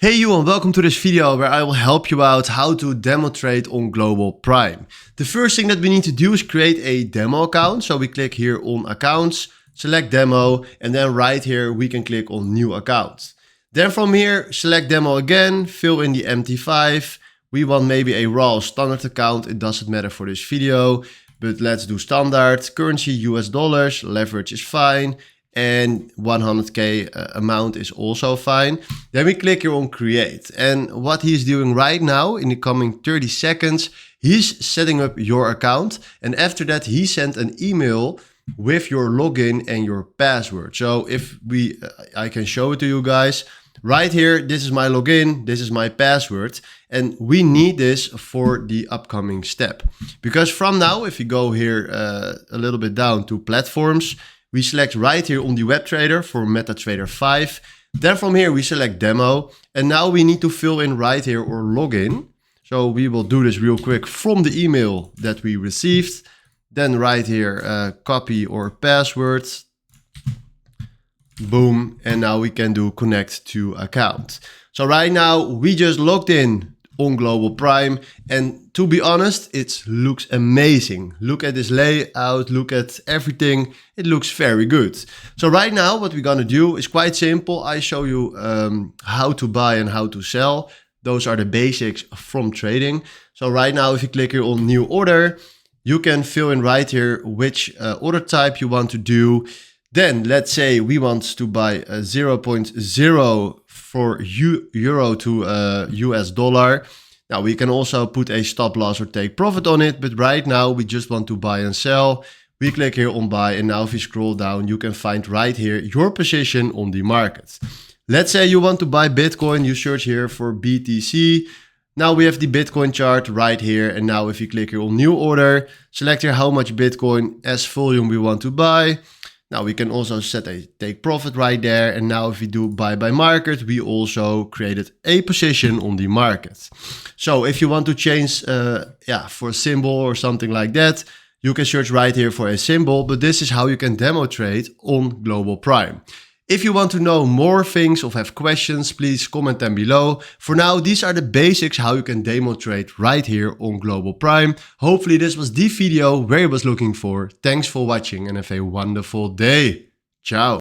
Hey you and welcome to this video where I will help you out how to demo trade on Global Prime. The first thing that we need to do is create a demo account. So we click here on accounts, select demo, and then right here we can click on new account. Then from here, select demo again, fill in the MT5. We want maybe a raw standard account. It doesn't matter for this video, but let's do standard. Currency US dollars, leverage is fine. And 100k amount is also fine. Then we click here on create. And what he's doing right now in the coming 30 seconds, he's setting up your account. And after that, he sent an email with your login and your password. So if I can show it to you guys. Right here, this is my login, this is my password, and we need this for the upcoming step. Because from now, if you go here a little bit down to platforms, we select right here on the web trader for MetaTrader 5. Then from here, we select demo. And now we need to fill in right here or login. So we will do this real quick from the email that we received. Then right here, copy or password. Boom. And now we can do connect to account. So right now we just logged in on Global Prime. And to be honest, it looks amazing. Look at this layout, look at everything. It looks very good. So right now what we're gonna do is quite simple. I show you how to buy and how to sell. Those are the basics from trading. So right now, if you click here on new order, you can fill in right here which order type you want to do. Then let's say we want to buy 0.0 for euro to US dollar. Now we can also put a stop loss or take profit on it, but right now we just want to buy and sell. We click here on buy, and now if you scroll down, you can find right here your position on the market. Let's say you want to buy Bitcoin, you search here for BTC. Now we have the Bitcoin chart right here, and now if you click here on new order, select here how much Bitcoin as volume we want to buy. Now we can also set a take profit right there. And now if we do buy by market, we also created a position on the market. So if you want to change for a symbol or something like that, you can search right here for a symbol, but this is how you can demo trade on Global Prime. If you want to know more things or have questions, please comment them below. For now, these are the basics how you can demo trade right here on Global Prime. Hopefully this was the video where you was looking for. Thanks for watching and have a wonderful day. Ciao.